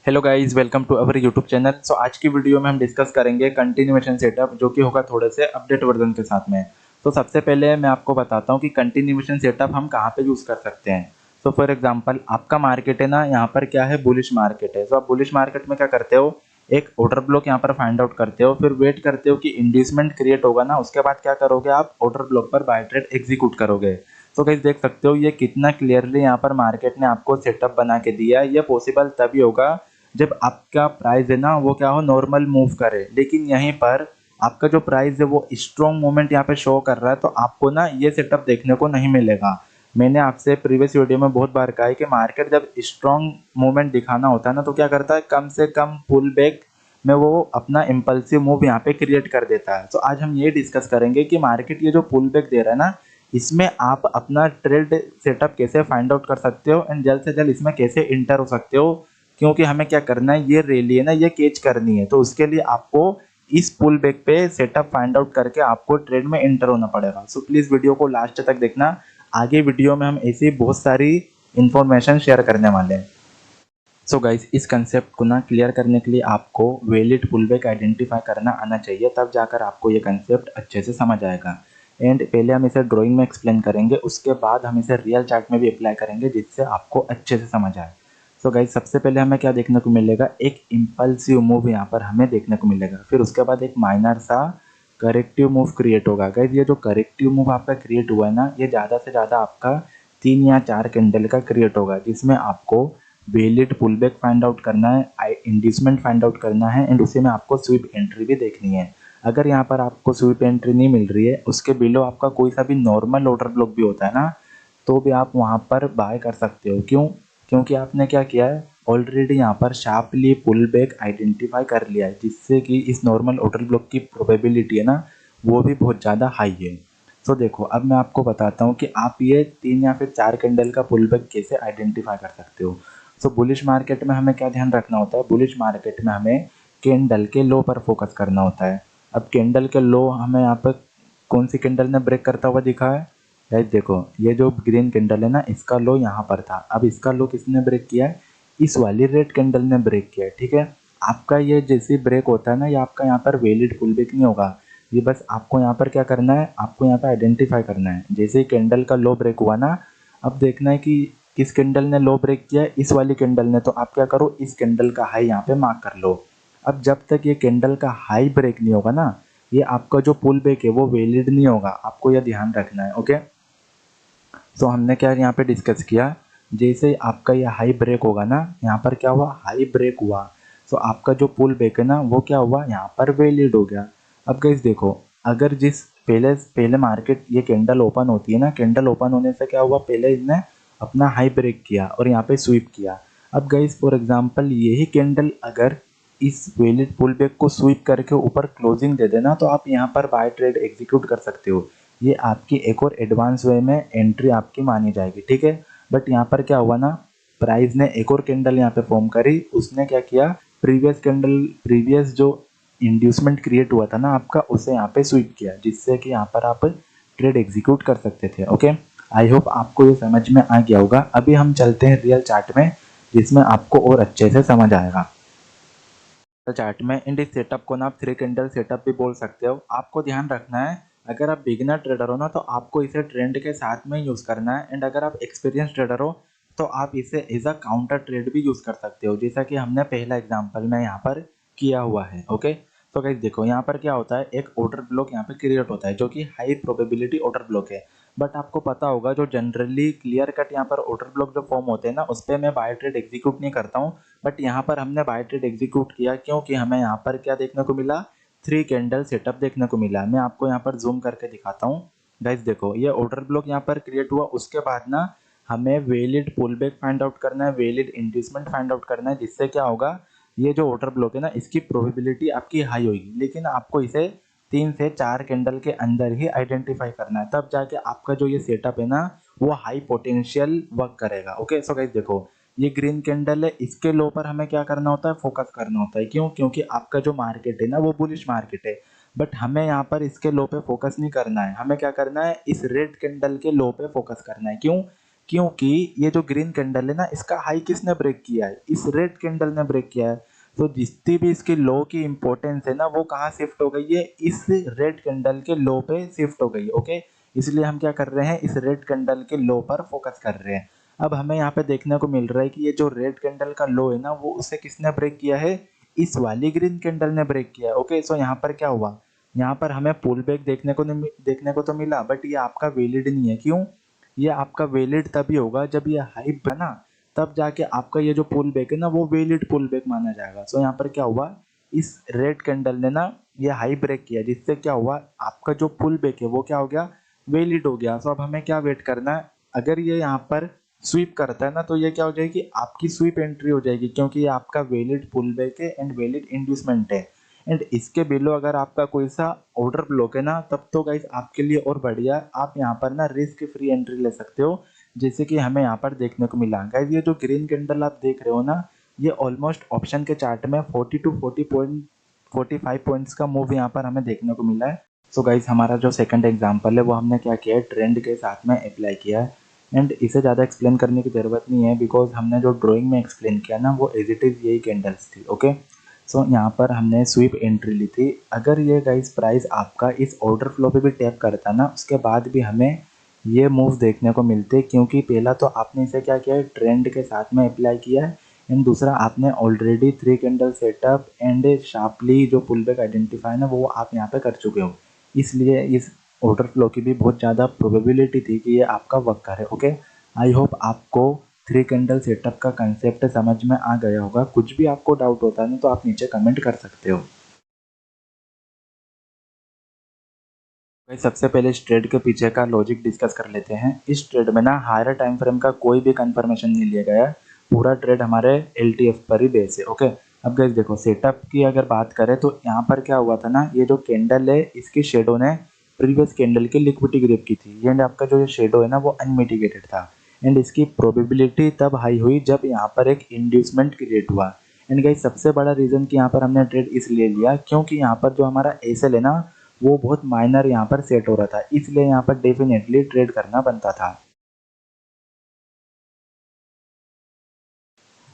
Hello guys, welcome to our YouTube channel. So आज की video में हम डिस्कस करेंगे कंटिन्यूएशन सेटअप, जो कि होगा थोड़े से अपडेट वर्जन के साथ में। तो सबसे पहले मैं आपको बताता हूँ कि कंटिन्यूएशन सेटअप हम कहाँ पे यूज़ कर सकते हैं। तो फॉर एग्जांपल आपका मार्केट है ना, यहाँ पर क्या है, बुलिश मार्केट है। तो आप बुलिश मार्केट में क्या करते हो, एक ऑर्डर ब्लॉक यहाँ पर फाइंड आउट करते हो, फिर वेट करते हो कि इंड्यूसमेंट क्रिएट होगा ना, उसके बाद क्या करोगे, आप ऑर्डर ब्लॉक पर बाय ट्रेड एग्जीक्यूट करोगे। तो गाइस देख सकते हो ये कितना क्लियरली यहाँ पर मार्केट ने आपको सेटअप बना के दिया है। ये पॉसिबल तभी होगा जब आपका प्राइस है ना वो क्या हो, नॉर्मल मूव करे। लेकिन यहीं पर आपका जो प्राइस है वो स्ट्रॉन्ग मूवमेंट यहाँ पे शो कर रहा है, तो आपको ना ये सेटअप देखने को नहीं मिलेगा। मैंने आपसे प्रीवियस वीडियो में बहुत बार कहा है कि मार्केट जब स्ट्रॉन्ग मूवमेंट दिखाना होता है ना, तो क्या करता है, कम से कम पुल बैक में वो अपना इम्पल्सिव मूव यहाँ पे क्रिएट कर देता है। तो आज हम ये डिस्कस करेंगे कि मार्केट ये जो पुल बैक दे रहा है ना, इसमें आप अपना ट्रेड सेटअप कैसे फाइंड आउट कर सकते हो एंड जल्द से जल्द इसमें कैसे इंटर हो सकते हो। क्योंकि हमें क्या करना है, ये रैली है ना, ये कैच करनी है। तो उसके लिए आपको इस पुल बैक पे सेटअप फाइंड आउट करके आपको ट्रेड में एंटर होना पड़ेगा। सो प्लीज वीडियो को लास्ट तक देखना। आगे वीडियो में हम ऐसी बहुत सारी इंफॉर्मेशन शेयर करने वाले हैं। सो गाइस, इस कंसेप्ट को ना क्लियर करने के लिए आपको वैलिड पुलबैक आइडेंटिफाई करना आना चाहिए, तब जाकर आपको ये कंसेप्ट अच्छे से समझ आएगा। एंड पहले हम इसे ड्राइंग में एक्सप्लेन करेंगे, उसके बाद हम इसे रियल चार्ट में भी अप्लाई करेंगे, जिससे आपको अच्छे से समझ आए। सो गाइस, सबसे पहले हमें क्या देखने को मिलेगा, एक इम्पल्सिव मूव यहाँ पर हमें देखने को मिलेगा। फिर उसके बाद एक माइनर सा करेक्टिव मूव क्रिएट होगा। गाइस, ये जो करेक्टिव मूव आपका क्रिएट हुआ है ना, ये ज़्यादा से ज़्यादा आपका 3 या 4 कैंडल का क्रिएट होगा, जिसमें आपको वैलिड पुलबैक फाइंड आउट करना है, इंड्यूसमेंट फाइंड आउट करना है, एंड उसी में आपको स्वीप एंट्री भी देखनी है। अगर यहाँ पर आपको स्वीप एंट्री नहीं मिल रही है, उसके बिलो आपका कोई सा भी नॉर्मल ऑर्डर ब्लॉक भी होता है ना, तो भी आप वहाँ पर बाय कर सकते हो। क्यों? क्योंकि आपने क्या किया है, ऑलरेडी यहाँ पर शार्पली पुल बैक आइडेंटिफाई कर लिया है, जिससे कि इस नॉर्मल ऑर्डर ब्लॉक की प्रोबेबिलिटी है ना, वो भी बहुत ज़्यादा हाई है। तो देखो, अब मैं आपको बताता हूँ कि आप ये 3 या फिर 4 कैंडल का पुल बैक कैसे आइडेंटिफाई कर सकते हो। सो बुलिश मार्केट में हमें क्या ध्यान रखना होता है, बुलिश मार्केट में हमें कैंडल के लो पर फोकस करना होता है। अब कैंडल के लो हमें यहाँ पर कौन सी कैंडल ने ब्रेक करता हुआ दिखा है। गाइस देखो, ये जो ग्रीन कैंडल है ना, इसका लो यहाँ पर था। अब इसका लो किसने ब्रेक किया है, इस वाली रेड कैंडल ने ब्रेक किया है। ठीक है, आपका ये जैसे ब्रेक होता है ना, ये आपका यहाँ पर वैलिड पुल बैक नहीं होगा। ये बस आपको यहाँ पर क्या करना है, आपको यहाँ पर आइडेंटिफाई करना है। जैसे ही कैंडल का लो ब्रेक हुआ ना, अब देखना है कि किस कैंडल ने लो ब्रेक किया है, इस वाली कैंडल ने। तो आप क्या करो, इस कैंडल का हाई यहाँ पे मार्क कर लो। अब जब तक ये कैंडल का हाई ब्रेक नहीं होगा ना, ये आपका जो पुल बैक है वो वैलिड नहीं होगा। आपको यह ध्यान रखना है। ओके, तो हमने क्या यहाँ पे डिस्कस किया, जैसे आपका ये हाई ब्रेक होगा ना, यहाँ पर क्या हुआ, हाई ब्रेक हुआ, तो आपका जो पुल बैक है ना वो क्या हुआ, यहाँ पर वैलिड हो गया। अब गाइस देखो, अगर जिस पहले पहले मार्केट ये कैंडल ओपन होती है ना, कैंडल ओपन होने से क्या हुआ, पहले इसने अपना हाई ब्रेक किया और यहाँ पे स्वीप किया। अब गाइस फॉर एग्जांपल यही कैंडल अगर इस वैलिड पुल बैक को स्वीप करके ऊपर क्लोजिंग दे देना, तो आप यहाँ पर बाय ट्रेड एग्जीक्यूट कर सकते हो। ये आपकी एक और एडवांस वे में एंट्री आपकी मानी जाएगी। ठीक है, बट यहाँ पर क्या हुआ ना, प्राइस ने एक और कैंडल यहाँ पे फॉर्म करी। उसने क्या किया, प्रीवियस जो इंड्यूसमेंट क्रिएट हुआ था ना आपका, उसे यहाँ पे स्वीप किया, जिससे कि यहाँ पर आप ट्रेड एग्जीक्यूट कर सकते थे। ओके, आई होप आपको ये समझ में आ गया होगा। अभी हम चलते हैं रियल चार्ट में, जिसमें आपको और अच्छे से समझ आएगा। चार्ट में इन इस सेटअप को ना आप 3 कैंडल सेटअप भी बोल सकते हो। आपको ध्यान रखना है, अगर आप बिगिनर ट्रेडर हो ना, तो आपको इसे ट्रेंड के साथ में यूज़ करना है। एंड अगर आप एक्सपीरियंस ट्रेडर हो, तो आप इसे एज अ काउंटर ट्रेड भी यूज़ कर सकते हो, जैसा कि हमने पहला एग्जाम्पल में यहाँ पर किया हुआ है। ओके, तो गाइस देखो, यहाँ पर क्या होता है, एक ऑर्डर ब्लॉक यहाँ पे क्रिएट होता है, जो कि हाई प्रोबेबिलिटी ऑर्डर ब्लॉक है। बट आपको पता होगा, जो जनरली क्लियर कट यहाँ पर ऑर्डर ब्लॉक जो फॉर्म होते हैं ना, उस पर मैं बाय ट्रेड एग्जीक्यूट नहीं करता हूँ। बट यहाँ पर हमने बाय ट्रेड एग्जीक्यूट किया, क्योंकि हमें यहाँ पर क्या देखने को मिला, 3 कैंडल सेटअप देखने को मिला। मैं आपको यहाँ पर जूम करके दिखाता हूँ। गाइस देखो, ये ऑर्डर ब्लॉक यहाँ पर क्रिएट हुआ, उसके बाद ना हमें valid pull back find out करना है, वैलिड इंड्यूसमेंट फाइंड आउट करना है, जिससे क्या होगा, ये जो ऑर्डर ब्लॉक है ना, इसकी प्रोबेबिलिटी आपकी हाई होगी। लेकिन आपको इसे 3 से 4 कैंडल के अंदर ही आइडेंटिफाई करना है, तब जाके आपका जो ये सेटअप है ना, वो हाई पोटेंशियल वर्क करेगा। ओके, सो गाइस देखो, ये ग्रीन कैंडल है, इसके लो पर हमें क्या करना होता है, फोकस करना होता है। क्यों? क्योंकि आपका जो मार्केट है ना वो बुलिश मार्केट है। बट हमें यहाँ पर इसके लो पे फोकस नहीं करना है, हमें क्या करना है, इस रेड कैंडल के लो पे फोकस करना है। क्यों? क्योंकि ये जो ग्रीन कैंडल है ना, इसका हाई किसने ब्रेक किया है? इस रेड कैंडल ने ब्रेक किया है। तो जितनी भी इसकी लो की इंपॉर्टेंस है ना, वो कहाँ शिफ्ट हो गई है? इस रेड कैंडल के लो पे शिफ्ट हो गई है। ओके, इसलिए हम क्या कर रहे हैं? इस रेड कैंडल के लो पर फोकस कर रहे हैं। अब हमें यहाँ पे देखने को मिल रहा है कि ये जो रेड कैंडल का लो है ना, वो उसे किसने ब्रेक किया है? इस वाली ग्रीन कैंडल ने ब्रेक किया है। ओके, सो यहाँ पर क्या हुआ? यहाँ पर हमें पुल बैक देखने को तो मिला, बट ये आपका वैलिड नहीं है। क्यों? ये आपका वैलिड तभी होगा जब ये हाई बना, तब जाके आपका ये जो पुल बैक है ना, वो वैलिड पुल बैक माना जाएगा। सो यहाँ पर क्या हुआ? इस रेड कैंडल ने ना ये हाई ब्रेक किया, जिससे क्या हुआ? आपका जो पुल बैक है वो क्या हो गया? वैलिड हो गया। सो अब हमें क्या वेट करना है? अगर ये यहाँ पर स्वीप करता है ना, तो ये क्या हो जाएगी? आपकी स्वीप एंट्री हो जाएगी, क्योंकि ये आपका वैलिड पुल बैक है एंड वैलिड इंड्यूसमेंट है। एंड इसके बिलो अगर आपका कोई सा ऑर्डर ब्लॉक है ना, तब तो गाइस आपके लिए और बढ़िया, आप यहाँ पर ना रिस्क फ्री एंट्री ले सकते हो, जैसे कि हमें यहाँ पर देखने को मिला। गाइस ये जो ग्रीन कैंडल आप देख रहे हो ना, ये ऑलमोस्ट ऑप्शन के चार्ट में 45 पॉइंट्स का मूव यहाँ पर हमें देखने को मिला है। सो गाइस हमारा जो सेकंड एग्जांपल है, वो हमने क्या किया है? ट्रेंड के साथ में अप्लाई किया है। एंड इसे ज़्यादा एक्सप्लेन करने की ज़रूरत नहीं है, बिकॉज हमने जो ड्राइंग में एक्सप्लेन किया ना, वो एज इट इज़ यही कैंडल्स थी। ओके, सो यहाँ पर हमने स्वीप एंट्री ली थी। अगर ये गाइस प्राइस आपका इस ऑर्डर फ्लो पे भी टैप करता ना, उसके बाद भी हमें ये मूव देखने को मिलते, क्योंकि पहला तो आपने इसे क्या किया है? ट्रेंड के साथ में अप्लाई किया है। एंड दूसरा, आपने already 3 candle setup and sharply जो पुल बैक आइडेंटिफाई ना, वो आप यहाँ पे कर चुके हो। इसलिए इस ऑर्डर फ्लो की भी बहुत ज़्यादा प्रोबेबिलिटी थी कि ये आपका वर्क करे। ओके, आई होप आपको 3 कैंडल सेटअप का कंसेप्ट समझ में आ गया होगा। कुछ भी आपको डाउट होता है ना, तो आप नीचे कमेंट कर सकते हो। भाई सबसे पहले इस ट्रेड के पीछे का लॉजिक डिस्कस कर लेते हैं। इस ट्रेड में ना हायर टाइम फ्रेम का कोई भी कंफर्मेशन नहीं लिया गया है। पूरा ट्रेड हमारे एलटीएफ पर ही बेस है। ओके, अब गाइस देखो, सेटअप की अगर बात करें तो यहाँ पर क्या हुआ था ना, ये जो कैंडल है, इसकी शेडो ने प्रीवियस कैंडल की लिक्विडिटी ग्रिप की थी। एंड आपका जो ये शेडो है ना, वो अनमिटिगेटेड था। एंड इसकी प्रोबेबिलिटी तब हाई हुई जब यहाँ पर एक इंड्यूसमेंट क्रिएट हुआ। एंड गाइस सबसे बड़ा रीज़न कि यहाँ पर हमने ट्रेड इसलिए लिया, क्योंकि यहाँ पर जो हमारा एसएल है ना, वो बहुत माइनर यहाँ पर सेट हो रहा था, इसलिए यहाँ पर डेफिनेटली ट्रेड करना बनता था।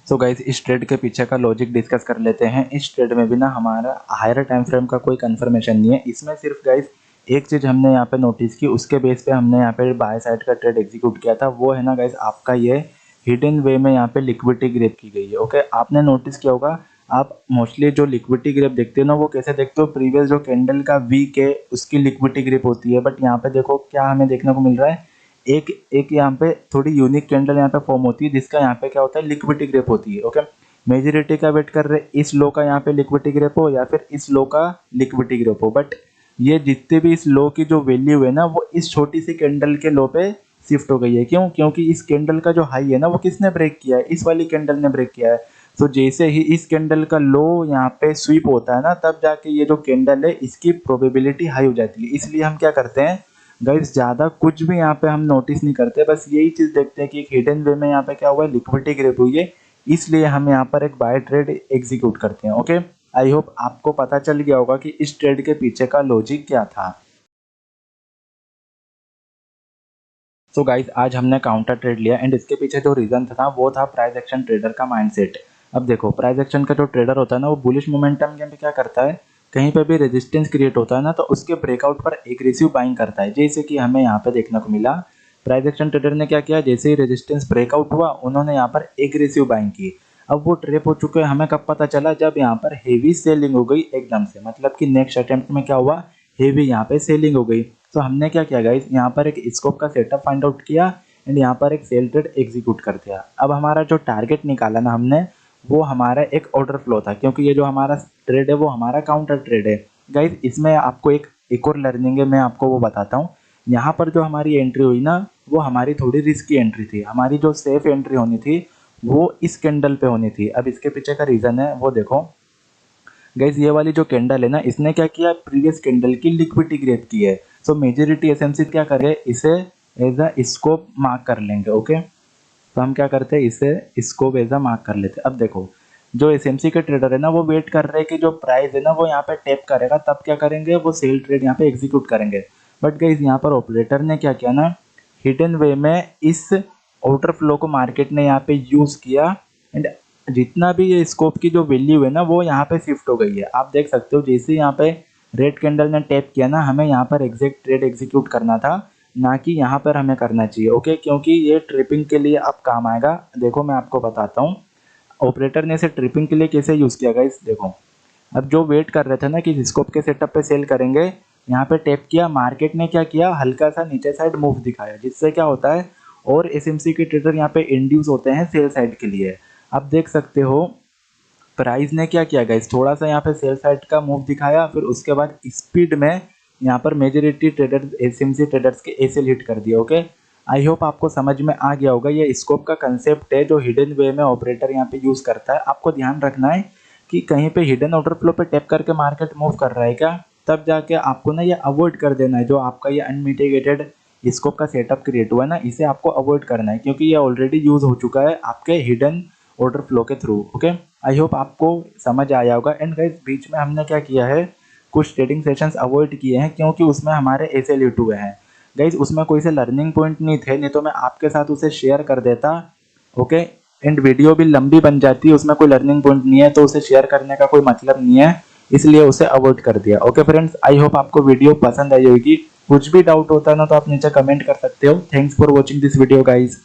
सो गाइस इस ट्रेड के पीछे का लॉजिक डिस्कस कर लेते हैं। इस ट्रेड में भी ना हमारा हायर टाइम फ्रेम का कोई कंफर्मेशन नहीं है। इसमें सिर्फ गाइस एक चीज़ हमने यहाँ पे नोटिस की, उसके बेस पे हमने यहाँ पे बाय साइड का ट्रेड एग्जीक्यूट किया था, वो है ना गाइस आपका ये हिडन वे में यहाँ पे लिक्विडिटी ग्रिप की गई है। ओके, आपने नोटिस किया होगा, आप मोस्टली जो लिक्विडिटी ग्रिप देखते हो ना, वो कैसे देखते हो? प्रीवियस जो कैंडल का वीक है उसकी लिक्विडिटी ग्रिप होती है। बट यहाँ पे देखो क्या हमें देखने को मिल रहा है, एक एक यहाँ पे थोड़ी यूनिक कैंडल यहाँ पे फॉर्म होती है, जिसका यहाँ पे क्या होता है? लिक्विडिटी ग्रिप होती है। ओके, मेजोरिटी का वेट कर रहे, इस लो का यहाँ पे लिक्विडिटी ग्रिप हो या फिर इस लो का लिक्विडिटी ग्रिप हो। बट ये जितने भी इस लो की जो वैल्यू है ना, वो इस छोटी सी कैंडल के लो पे शिफ्ट हो गई है। क्यों? क्योंकि इस कैंडल का जो हाई है ना, वो किसने ब्रेक किया है? इस वाली कैंडल ने ब्रेक किया है। तो जैसे ही इस कैंडल का लो यहाँ पे स्वीप होता है ना, तब जाके ये जो कैंडल है, इसकी प्रोबेबिलिटी हाई हो जाती है। इसलिए हम क्या करते हैं गाइस, ज़्यादा कुछ भी यहाँ पे हम नोटिस नहीं करते, बस यही चीज़ देखते हैं कि एक हिडन वे में यहाँ पे क्या हुआ है? लिक्विडिटी ग्रिप हुई है, इसलिए हम यहाँ पर एक बाय ट्रेड एग्जीक्यूट करते हैं। ओके, आई होप आपको पता चल गया होगा कि इस ट्रेड के पीछे का लॉजिक क्या था। सो गाइस आज हमने काउंटर ट्रेड लिया एंड इसके पीछे जो रीजन था वो था प्राइस एक्शन ट्रेडर का माइंडसेट। अब देखो, प्राइस एक्शन का जो ट्रेडर होता है ना, वो बुलिश मोमेंटम गेम पे क्या करता है? कहीं पे भी रेजिस्टेंस क्रिएट होता है ना, तो उसके ब्रेकआउट पर एग्रेसिव बाइंग करता है, जैसे कि हमें यहाँ पे देखने को मिला। प्राइस एक्शन ट्रेडर ने क्या किया? जैसे ही रेजिस्टेंस ब्रेकआउट हुआ, उन्होंने यहाँ पर एग्रेसिव बाइंग की। अब वो ट्रेप हो चुके हैं, हमें कब पता चला? जब यहाँ पर हेवी सेलिंग हो गई एकदम से, मतलब कि नेक्स्ट अटेम्प्ट में क्या हुआ? हेवी यहाँ पे सेलिंग हो गई। तो हमने क्या किया गाइस, यहाँ पर एक स्कोप का सेटअप फाइंड आउट किया एंड यहाँ पर एक सेल ट्रेड एग्जीक्यूट कर दिया। अब हमारा जो टारगेट निकाला ना हमने, वो हमारा एक ऑर्डर फ्लो था, क्योंकि ये जो हमारा ट्रेड है वो हमारा काउंटर ट्रेड है। गाइस इसमें आपको एक और लर्निंग है, मैं आपको वो बताता हूँ। यहाँ पर जो हमारी एंट्री हुई ना, वो हमारी थोड़ी रिस्की एंट्री थी। हमारी जो सेफ एंट्री होनी थी, वो इस कैंडल पे होनी थी। अब इसके पीछे का रीज़न है वो देखो गाइस, ये वाली जो कैंडल है ना, इसने क्या किया? प्रीवियस कैंडल की लिक्विडिटी ग्रेप की है। सो मेजोरिटी एसएमसी क्या करे? इसे एज अ स्कोप मार्क कर लेंगे। ओके, तो हम क्या करते हैं? इसे स्कोप एज अ मार्क कर लेते हैं। अब देखो, जो एसएमसी के ट्रेडर है ना, वो वेट कर रहे हैं कि जो प्राइस है ना, वो यहाँ पे टैप करेगा, तब क्या करेंगे? वो सेल ट्रेड यहाँ पे एग्जीक्यूट करेंगे। बट गाइस यहाँ पर ऑपरेटर ने क्या किया ना, हिडन वे में इस आउटर फ्लो को मार्केट ने यहाँ पे यूज़ किया एंड जितना भी ये स्कोप की जो वैल्यू है ना वो यहाँ पे शिफ्ट हो गई है। आप देख सकते हो जैसे यहाँ पे रेड कैंडल ने टैप किया ना, हमें यहाँ पर एग्जैक्ट ट्रेड एग्जीक्यूट करना था, ना कि यहाँ पर हमें करना चाहिए। ओके, क्योंकि ये ट्रिपिंग के लिए अब काम आएगा। देखो मैं आपको बताता हूँ ऑपरेटर ने इसे ट्रिपिंग के लिए कैसे यूज़ किया गाइस। देखो अब जो वेट कर रहे थे ना कि स्कोप के सेटअप पे सेल करेंगे, यहाँ पे टैप किया, मार्केट ने क्या किया, हल्का सा नीचे साइड मूव दिखाया, जिससे क्या होता है और एसएमसी के ट्रेडर यहाँ पे इंड्यूस होते हैं सेल साइड के लिए। अब देख सकते हो प्राइस ने क्या किया गाइस, थोड़ा सा यहाँ पे सेल साइड का मूव दिखाया, फिर उसके बाद स्पीड में यहाँ पर मेजोरिटी ट्रेडर एसएमसी ट्रेडर्स के एसेल हिट कर दिया। ओके, आई होप आपको समझ में आ गया होगा। ये स्कोप का कंसेप्ट है जो हिडन वे में ऑपरेटर यहाँ पे यूज़ करता है। आपको ध्यान रखना है कि कहीं पे हिडन ऑर्डर फ्लो पे टैप करके मार्केट मूव कर रहा है क्या, तब जाके आपको ना ये अवॉइड कर देना है। जो आपका ये अनमिटिगेटेड स्कोप का सेटअप क्रिएट हुआ है ना, इसे आपको अवॉइड करना है, क्योंकि ये ऑलरेडी यूज़ हो चुका है आपके हिडन ऑर्डर फ्लो के थ्रू। ओके, आई होप आपको समझ आया होगा। एंड गाइस बीच में हमने क्या किया है, कुछ ट्रेडिंग सेशंस अवॉइड किए हैं क्योंकि उसमें हमारे एसेल हिट हुए हैं। गाइस उसमें कोई से लर्निंग पॉइंट नहीं थे, नहीं तो मैं आपके साथ उसे शेयर कर देता। ओके, एंड वीडियो भी लंबी बन जाती है, उसमें कोई लर्निंग पॉइंट नहीं है तो उसे शेयर करने का कोई मतलब नहीं है, इसलिए उसे अवॉइड कर दिया। ओके फ्रेंड्स, आई होप आपको वीडियो पसंद आई होगी। कुछ भी डाउट होता है ना तो आप नीचे कमेंट कर सकते हो। Thanks for watching this video guys.